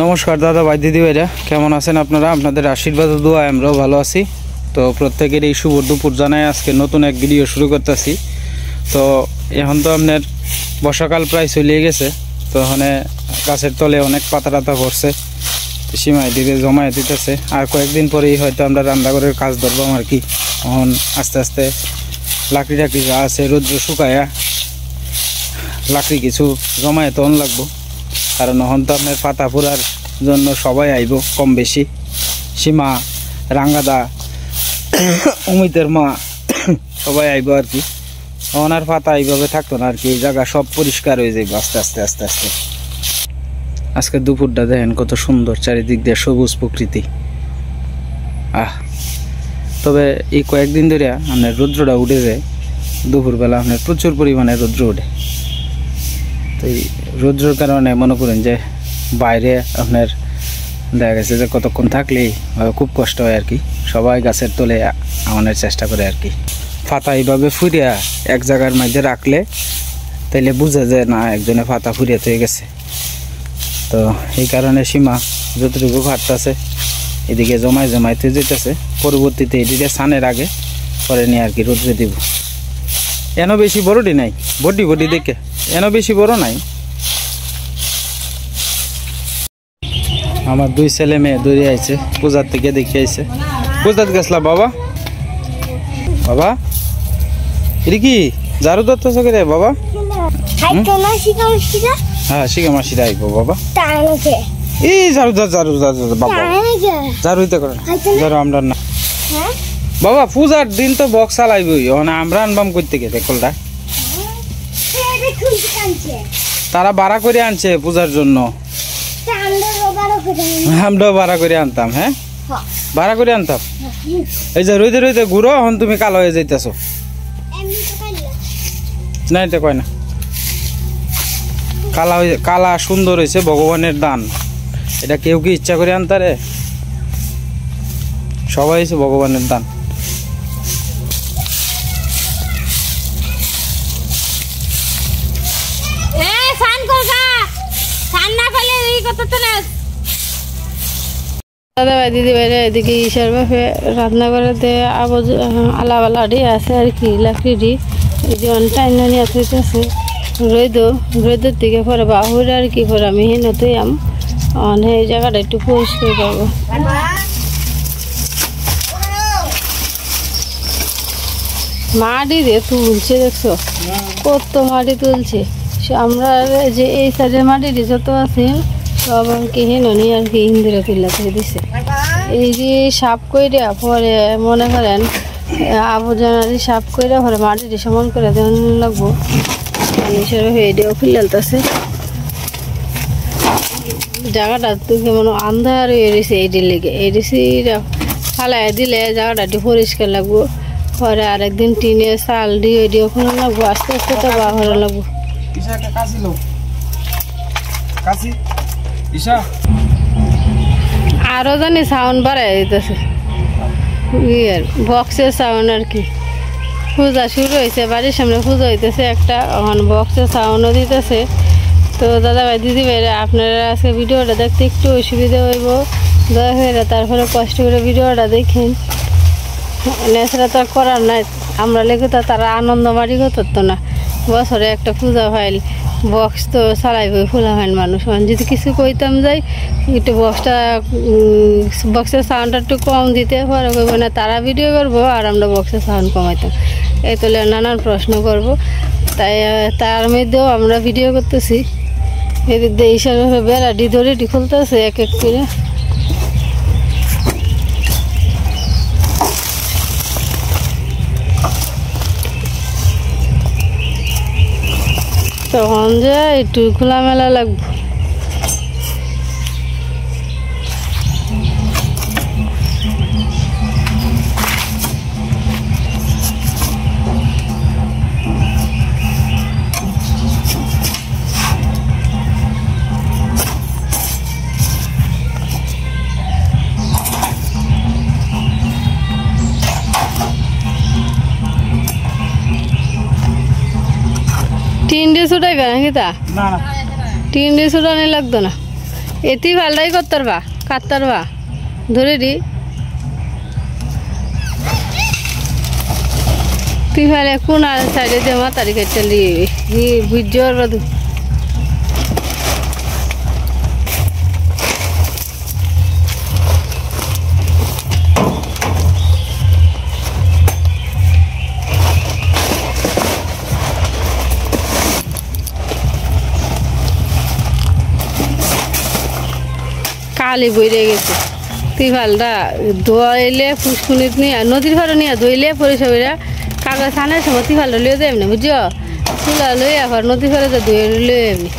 নমস্কার দাদা ভাই দিদি ভাইরা, কেমন আছেন আপনারা? আপনাদের আশীর্বাদ ও দোয়ায় আমরাও ভালো আছি। তো প্রত্যেকের এই শুভ দুপুর জানাই আজকে নতুন এক ভিডিও শুরু করতেছি। তো এখন তো আপনার বর্ষাকাল প্রায় চলে গেছে। তো ওখানে গাছের তলে অনেক পাতা টাতা পড়ছে, সীমায় দিতে জমায় দিতেছে। আর কয়েকদিন পরেই হয়তো আমরা রান্নাঘরের কাজ ধরবাম আর কি। এখন আস্তে আস্তে লাকড়ি টাকড়ি যা আছে রৌদ্র শুকায়া লাকড়ি কিছু জমায় তখন লাগবো, কারণ এখন তো আপনার পাতা পোড়ার জন্য সবাই আইব কম বেশি। সীমা, রাঙ্গাদা, অমিতের মা সবাই আইব আর কি। এখন আর পাতা এইভাবে থাকতো না আর কি, এই জায়গা সব পরিষ্কার হয়ে যাইব আস্তে আস্তে আস্তে আস্তে। আজকে দুপুরটা দেখেন কত সুন্দর, চারিদিক দিয়ে সবুজ প্রকৃতি। তবে এই কয়েকদিন ধরে আপনার রৌদ্রটা উঠে যায়, দুপুরবেলা আপনার প্রচুর পরিমাণে রৌদ্র ওঠে। তো এই রৌদ্রের কারণে মনে করেন যে বাইরে আপনার দেখা গেছে যে কতক্ষণ থাকলেই খুব কষ্ট হয় আর কি। সবাই গাছের তলে আমাদের চেষ্টা করে আর কি। পাতা এইভাবে ফুরিয়া এক জায়গার মধ্যে রাখলে তাইলে বোঝা যায় না একজনে পাতা ফুরিয়ে হয়ে গেছে। তো এই কারণে সীমা যতটুকু ফাটতেছে এদিকে জমায় জমাইতে যেতেছে, পরবর্তীতে এদিকে সানের আগে পরে নিয়ে আর কি রোদ্রে দিব। এনো বেশি বড়টি নাই, বডি বডি দেখে এনো বেশি বড় নাই। আমার দুই ছেলে মেয়ে দৌড়ে আইছে, পূজার থেকে দেখে আইছে। পূজাত গেছলা বাবা? বাবা এটা কি ঝাড়ু ধরতেছ রে বাবা? হ্যাঁ শিখা মাসিরা আইব বাবা। এই ঝাড়ু ধর ঝাড়ু বাবা, ঝাড়ু দিতে করে ঝাড়ু আমরা না বাবা। পূজার দিন তো বক্স চালাইবই, ওখানে আমরা আনবাম করতে গেছে কলটা। তারা ভাড়া করে আনছে পূজার জন্য, আমরাও ভাড়া করে আনতাম। হ্যাঁ ভাড়া করে আনতাম। এই যে রইতে রইতে ঘুরো, এখন তুমি কালো হয়ে যাইতেছো। না এটা কয় না, কালা কালা সুন্দর হয়েছে, ভগবানের দান। এটা কেউ কি ইচ্ছা করে আনতারে? সবাই হয়েছে ভগবানের দান। দাদা ভাই দিদি ভাইরা এদিকে ঈশার বাপে রান্না করাতে আলাবালাডি আছে আর কি, লাকড়ি এই যে টাইম নিয়ে আছে রোদের থেকে পরে বাহুর আর কি পরে আমি হেনতেই এই জায়গাটা একটু পরিষ্কার করবো। মাটি দিয়ে তুলছে, দেখছো কত মাটি তুলছে। আমরা যে এই সাইডের মাটিটি যত আছে সব আর কি হেনি আর কি ইন্দিরা তুল্লা করে দিছে। এই যে সাপ করে পরে মনে করেন আবর্জনারি সাপ করে পরে মাটিটি সমান করে দেওয়া লাগবো। এটাও ফিলালতেছে জায়গাটা তো কেমন আন্ধার হয়ে রয়েছে। এইটির লেগে এইটা ফালাই দিলে জায়গাটা একটু পরিষ্কার লাগবো। পরে আরেকদিন টিনে চাল দিয়ে এটিও ফোনা লাগবো, আস্তে আস্তে তো বাহারা লাগবো। আরো জানি সাউন্ড বাড়াই দিতেছে, বক্সের সাউন্ড আর কি। পূজা শুরু হয়েছে, বাড়ির সামনে পুজো হইতেছে একটা, এখন বক্সের সাউন্ডও দিতেছে। তো দাদা ভাই দিদি ভাইরা আপনারা আজকে ভিডিওটা দেখতে একটু অসুবিধা হইব, দয়া করে তারপরে কষ্ট করে ভিডিওটা দেখেন। নেশাটা তো করার নাই, আমরা লেগে তো তারা আনন্দ মারি করতো না। বছরে একটা পূজা ফাইল বক্স তো চালাইবই ফুলা হয় মানুষ। যদি কিছু কইতাম যাই একটু বক্সের সাউন্ডটা একটু কম দিতে পরে করবো না, তারা ভিডিও করবো আর আমরা বক্সের সাউন্ড কমাইতাম। এই তোলে নানান প্রশ্ন করব, তাই তার মধ্যেও আমরা ভিডিও করতেছি। এদিক দিয়ে হিসাবে বেড়াটি ধরে খুলতেছে এক এক করে। তখন যে একটু খোলামেলা লাগবে। টিন দিয়ে ছুটাইবে নাকি তা? টিন দিয়ে ছুটানি লাগতো না। এটি ভালটাই করতে পারবা কাটতে পারবা ধরে দি তুই ভালো কোন আর সাইডে দিয়ে মাতারি কেটে নিয়ে বুঝতে পারবা তুই কালি বইরে গেছে তুই ভালটা ধোয়াইলে ফুসকুনিত নিয়ে নদীর ভাড়া নিয়ে ধুইলে পরিষেবা কাগজ আনার সময় তুই ভালো লিয়ে দেয় এমনি বুঝছো চুলা লই আবার নদীর ভাড়া তো ধুয়ে লিয়ে এমনি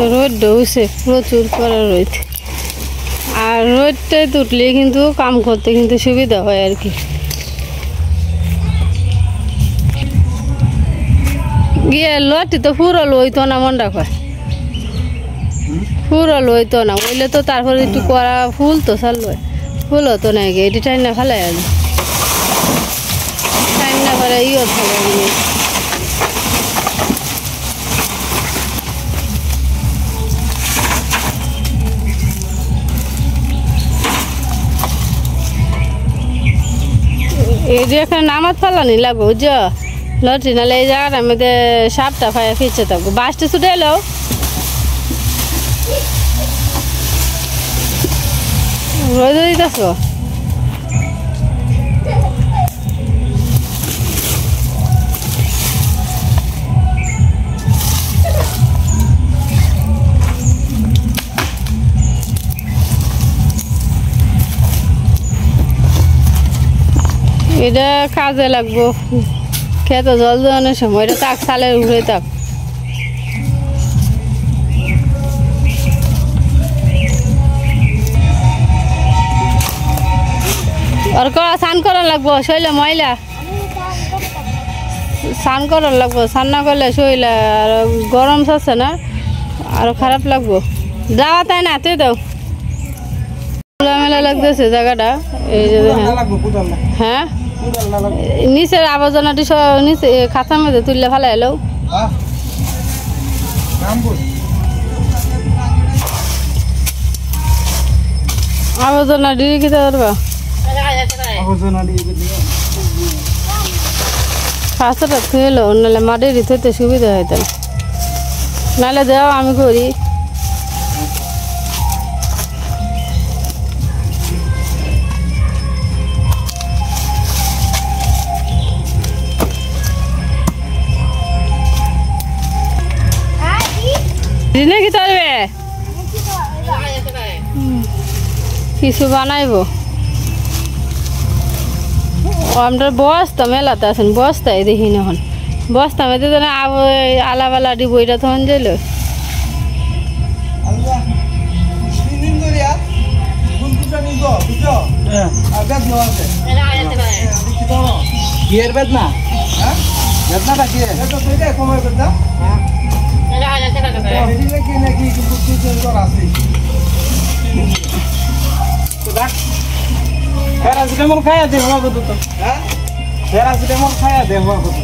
রোদ ডৌছে প্রচুর করা রোদ আর রোদটাই উঠলে কিন্তু কাম করতে কিন্তু সুবিধা হয় আর কি গিয়ে লটি তো পুরো লইতো না মনটা কয় পুরো লইতো না ওইলে তো তারপরে একটু করা ফুল তো সার লয় ফুল হতো না গে এটি টাইম না ফেলাই আর টাইম না করে ইও ফেলাই এই যে এখানে নামাজ ফালানি লাগবো বুঝছো লটি নাহলে এই জায়গাটার মধ্যে সাপটা ফায়া ফিরছে থাকবো বাসটা ছুটে এলো রোদ দিতেছ এটা কাজে লাগবো খেতে জল দেওয়ানোর সময় এটা তাক সালের উপরে তাক আর স্নান করার লাগবো শৈলা ময়লা স্নান করার লাগবো স্নান না করলে শৈলা আর গরম থাকছে না আরো খারাপ লাগবো যাওয়া তাই না তুই দাও খোলামেলা লাগতেছে জায়গাটা এই যে হ্যাঁ নিচের আবর্জনাটি সব নিচে খাতার মধ্যে তুললে ভালো এলো আবর্জনা দিয়ে খেতে পারবা খাতাটা থুয়েলো নাহলে মাটির থইতে সুবিধা হয় তাহলে নাহলে দেওয়া আমি করি দিনে কি চলবে কিছু বানাইব আমরা বস্তা মেলাতে আছেন বস্তায় দেখি না এখন বস্তা মেতে তো আলাবালা ডি বইটা তখন যাইল বেদনা বেদনাটা কি প্যারাসিটামল খাইয়া দে হওয়া কত তো হ্যাঁ প্যারাসিটামল খাইয়া দে হওয়া কত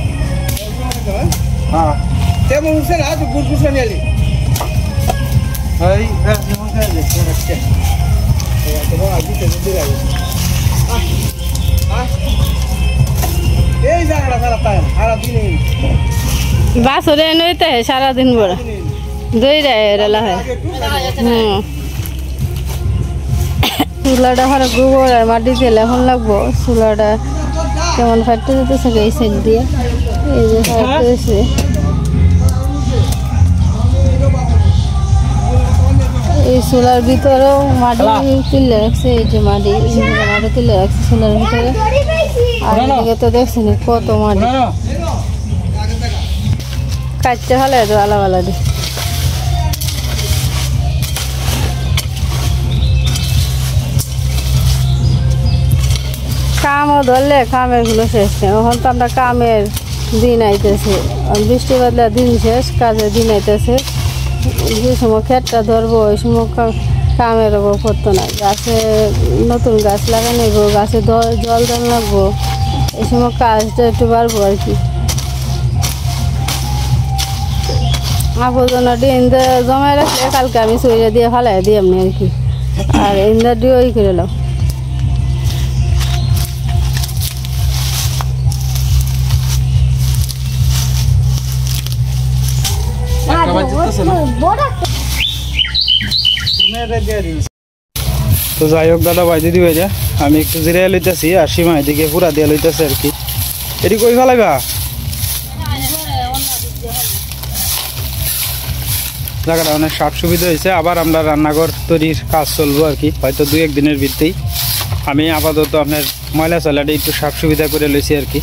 হ্যাঁ তেমন হচ্ছে না তো গুড়গুড় নিয়ে এলি এই প্যারাসিটামল খাইয়া দে রাখছে তোমার আগে তেমন দিয়ে লাগে এই জায়গাটা সারাদিন বাসরে নইতে সারাদিন বড় দই রেলা হয় চুলাটা হারা গোবর আর মাটি তেল এখন লাগবো চুলাটা কেমন ফাটতে যেতেছে এই সাইড দিয়ে এই যে ফাটতেছে এই চুলার ভিতরেও মাটি তুলে রাখছে এই যে মাটি তুলে রাখছে চুলার ভিতরে আর এদিকে তো দেখছেন কত মাটি কাটতে হলে তো আলাদা কামও ধরলে কামের কোনো শেষ নেই। এখন তো আমরা কামের দিন আইতেছে, বৃষ্টি বাদলা দিন শেষ, কাজের দিন আইতেছে। যে সময় ক্ষেতটা ধরবো ওই সময় কামের অভাব করতো না। গাছে নতুন গাছ লাগানো হইব, গাছে জল দেন লাগবো, এই সময় কাজটা একটু বাড়বো আর কি। আবর্জনা দিয়ে ইন্দা জমায় রাখলে কালকে আমি সইরা দিয়ে ফালাই দিই এমনি আর কি। আর ইন্দা দিয়ে ওই করে এলাম। তো যাই হোক দাদা ভাই দিদি ভাই, আমি একটু জিরাই লইতেছি আর সীমা এদিকে পুরা দিয়ে লইতেছে আর কি। এটি কই ফেলাইবা? জায়গাটা অনেক সাফ সুবিধা হয়েছে। আবার আমরা রান্নাঘর তৈরির কাজ চলবো আর কি, হয়তো 2-1 দিনের ভিত্তিতেই। আমি আপাতত আপনার ময়লা চলাটা একটু সাফ সুবিধা করে লইছি আর কি।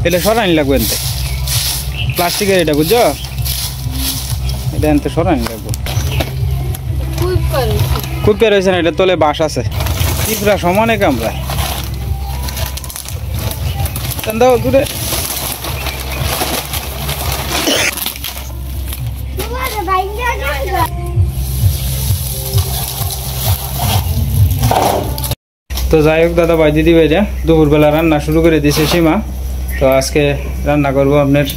এটা সরানি লাগবে এনতে, প্লাস্টিকের এটা বুঝছো, এটা এনতে সরানি লাগবে। খুব পের হয়েছে না, এটা তলে বাঁশ আছে, পিঁপড়া সমানে কামড়ায়। দাও দূরে। তো যাই হোক দাদা ভাই দিদি ভাইরা, দুপুরবেলা রান্না শুরু করে দিয়েছে সীমা। তো আজকে রান্না করবো আপনার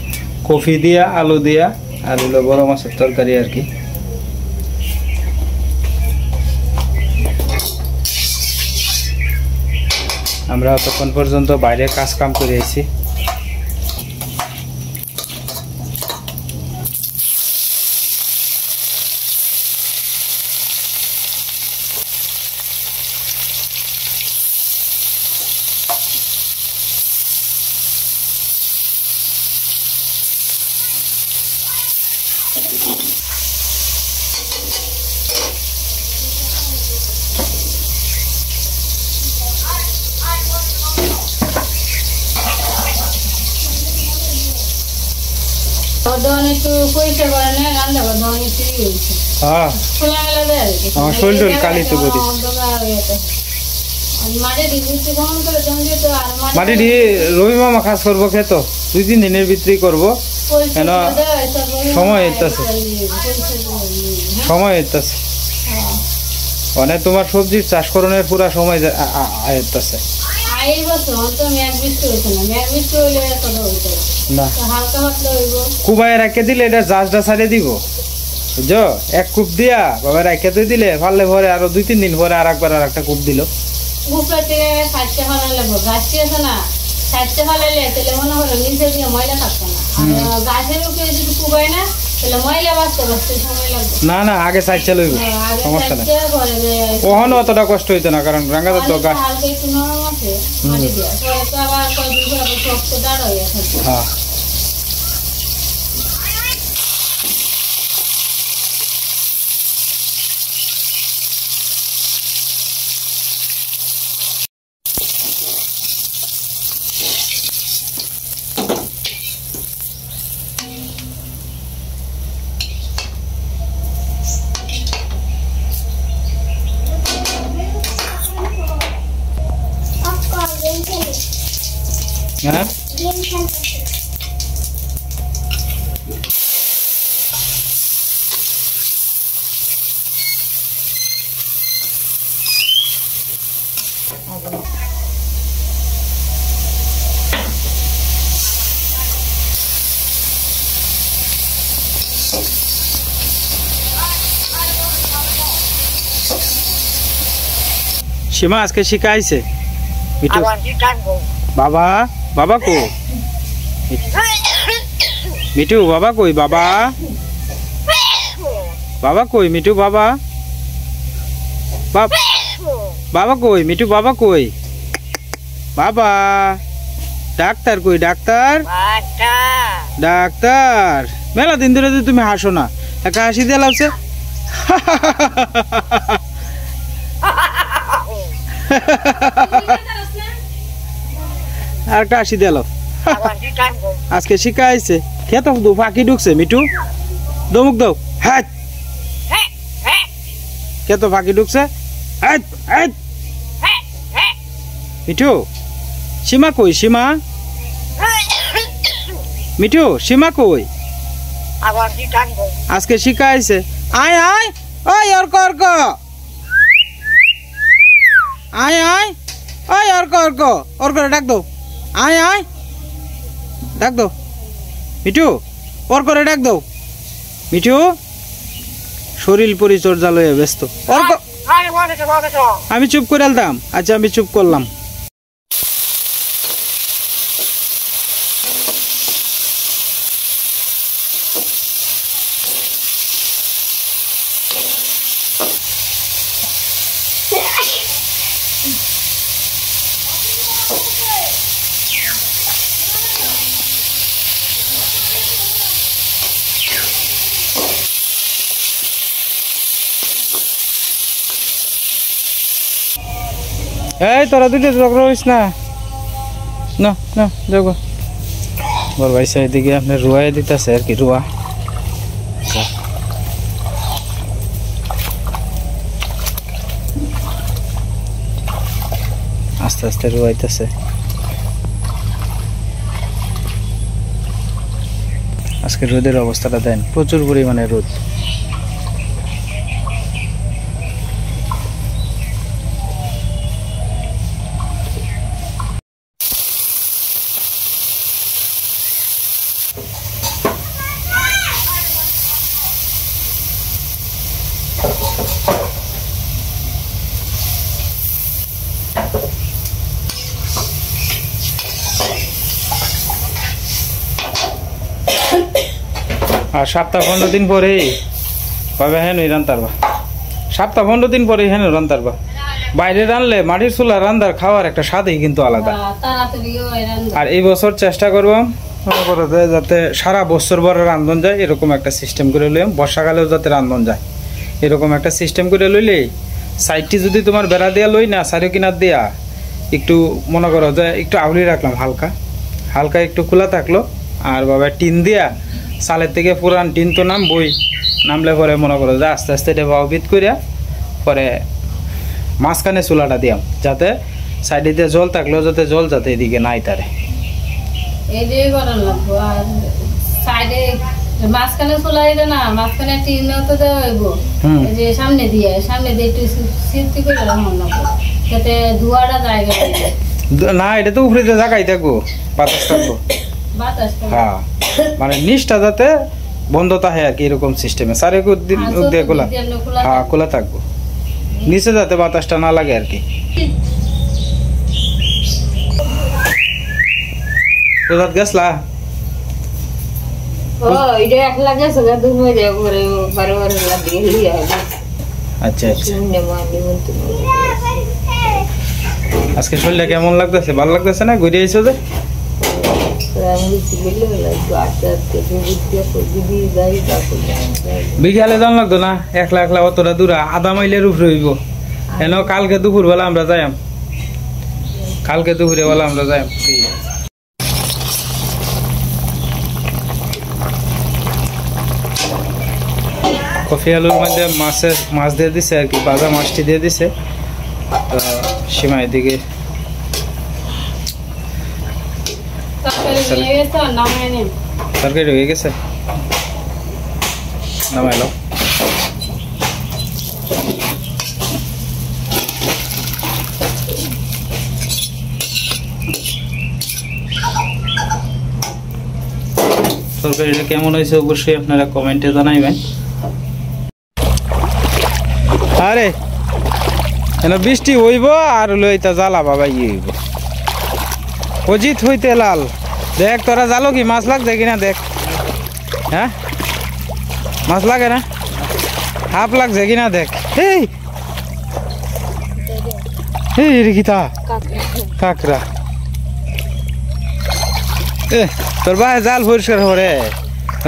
কফি দিয়া, আলু দিয়া আর হলো বড় মাছের তরকারি আর কি। আমরা তখন পর্যন্ত বাইরে কাজ কাম করে আইছি। আমার শরীর কালি তো বলি মাটি দিয়ে রবি মামা কাজ করবো খেতো 2-3 দিনের ভিতরেই করবো, কেন সময় হইতেছে মানে তোমার সবজির চাষ করণের পুরা সময় হইতেছে না। কুবায় রেখে দিলে এটা জাজটা ছাড়িয়ে দিব বুঝছো, এক কূপ দিয়া বাবা রেখে তো দিলে পারলে পরে আরো 2-3 দিন পরে আর একবার আর একটা কূপ দিল। না না আগে সাইডটা লইব, সমস্যা নাই, ওখানে অতটা কষ্ট হইতো না, কারণ রাঙ্গা তো গাছ। হ্যাঁ হ্যাঁ সীমা আজকে শিখাইছে বাবা, বাবা কো মিঠু, বাবা কই, বাবা বাবা কই মিঠু, বাবা বাবা কই মিঠু, বাবা কই, বাবা ডাক্তার কই, ডাক্তার ডাক্তার। মেলা দিন ধরে তুমি হাসো না, একটা হাসি দিয়ে লাগছে। আর একটা হাসি দিল, আজকে শিখাইছে। খেত ফাঁকি ঢুকছে মিঠু, দমুক দাও, হ্যাঁ খেত ফাঁকি ঢুকছে, মিঠু সীমা কই সীমা মিঠু সীমা কই আজকে শিখাইছে আয় আয় ওই অর্ক অর্ক আয় আয় ওই অর্ক অর্ক অর্করে ডাক দাও আয় আয় ডাক দাও মিঠু অর্করে ডাক দাও মিঠু শরীর পরিচর্যা লয়ে ব্যস্ত অর্ক আমি চুপ করে আলতাম আচ্ছা আমি চুপ করলাম এই তোরা দুটো ঝগড়া হইস না না না দেখো বড় ভাই এদিকে আপনার রুয়াই দিতেছে আর কি রুয়া আস্তে আস্তে রুয়াইতেছে আজকে রোদের অবস্থাটা দেন প্রচুর পরিমাণে রোদ আর সপ্তাহ 15 দিন পরে পাবে হ্যাঁ রান্তারবা সপ্তাহ 15 দিন পরে হ্যাঁ রান্তারবা বাইরে রানলে মাটির চুলা রান্দার খাওয়ার একটা স্বাদই কিন্তু আলাদা আর এই বছর চেষ্টা করবো যাতে সারা বছর ভরে রান্ধন যায় এরকম একটা সিস্টেম করে লইম বর্ষাকালেও যাতে রান্ধন যায় এরকম একটা সিস্টেম করে লইলে সাইডটি যদি তোমার বেড়া দেওয়া লই না চারি কিনার দেয়া একটু মনে করো যে একটু আউলি রাখলাম হালকা হালকা একটু খোলা থাকলো আর বাবা টিন দিয়া সালের থেকে পুরান টিন তো নামবই নামলে পরে মনে করো যে আস্তে আস্তে এটা বাউবিত করিয়া পরে মাঝখানে চুলাটা দিয়াম যাতে সাইডে দিয়ে জল থাকলেও যাতে জল যাতে এদিকে নাই তারে মাঝখানে চুলা দিতে না মাঝখানে টিন তো দেওয়া হইব যে সামনে দিয়ে একটু সিদ্ধি করে রাখলাম যাতে ধোয়াটা জায়গা না এটা তো উপরে জায়গায় থাকবো বাতাস থাকবো হ্যাঁ মানে নিচটা যাতে বন্ধ থাকে আর কি এরকম সিস্টেমে সারে দিয়ে খোলা হ্যাঁ খোলা থাকবো নিচে যাতে বাতাসটা না লাগে আর কি কোথাও গেছলা আচ্ছা আচ্ছা আজকে শরীরটা কেমন লাগতেছে ভালো লাগতেছে না ঘুরে আইছো যে বিকালে যান লাগতো না একলা একলা অতটা দূর আধা মাইলের উপরে হইব কেন কালকে দুপুর বেলা আমরা যাইম কালকে দুপুরে বেলা আমরা যাইম কফি আলুর মধ্যে মাছ দিয়ে দিছে আর কি ভাজা মাছটি দিয়ে দিছে সীমা এদিকে তরকারি হয়ে গেছে নামাইলো তরকারিটা কেমন হয়েছে অবশ্যই আপনারা কমেন্টে জানাইবেন আরে এনে বৃষ্টি হইব আর লইতা জ্বালা বাবা ই হইব অজিত হইতে লাল দেখ তোরা জালো কি মাছ লাগছে কিনা দেখ হ্যাঁ মাছ লাগে না হাফ লাগছে কিনা দেখ এই রে কিতা কাকড়া তোর ভাই জাল পরিষ্কার করে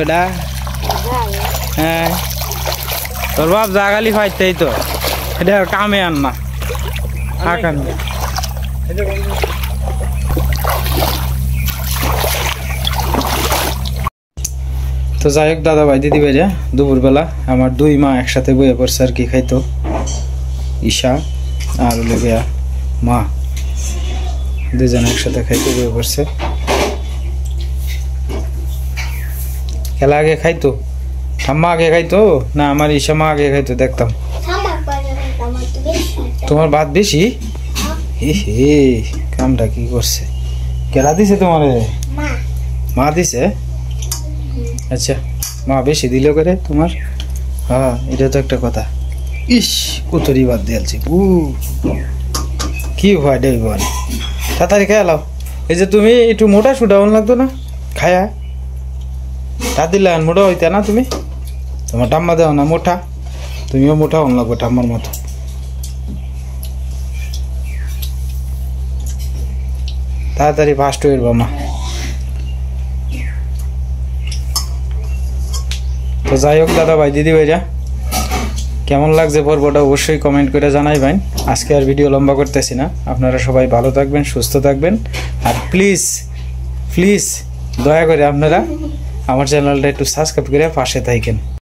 ওটা হ্যাঁ তোর বাপ জাগালি ফাইতেই তো এটা কামে আন না আকান তো যাই হোক দাদা ভাই দিদি ভাইরা দুপুরবেলা আমার দুই মা একসাথে বয়ে পড়ছে আর কি খাইতো ঈশা আর হলো গিয়া মা, দুজন একসাথে খাইতে বয়ে পড়ছে। খেলা আগে খাইতো, ঠাম্মা আগে খাইতো না আমার ইসামা আগে খাইতো দেখতাম। তোমার ভাত বেশি? হে কামটা কি করছে? কেলা দিছে তোমারে? মা দিছে? আচ্ছা, মা বেশি দিল করে তোমার? হ্যাঁ, এটা তো একটা কথা। ইস, কুতরি ভাত দিয়েছি। কি হয় দেব তাড়াতাড়ি খেয়ে লাও। এই যে তুমি একটু মোটা সুটা লাগতো না খায়া, তা দিলে মোটা হইতে না তুমি? তোমার ঠাম্মা দেও না মোটা, তুমিও মোটা হন লাগবে ঠাম্মার মতো। তাড়াতাড়ি ফাস্ট হয়ে মা। তো যাই হোক দাদা ভাই দিদি ভাইরা, কেমন লাগছে পর্বটা অবশ্যই কমেন্ট করে জানাইবেন। আজকে আর ভিডিও লম্বা করতেছি না, আপনারা সবাই ভালো থাকবেন, সুস্থ থাকবেন। আর প্লিজ প্লিজ দয়া করে আপনারা আমার চ্যানেলটা একটু সাবস্ক্রাইব করে পাশে থাকেন।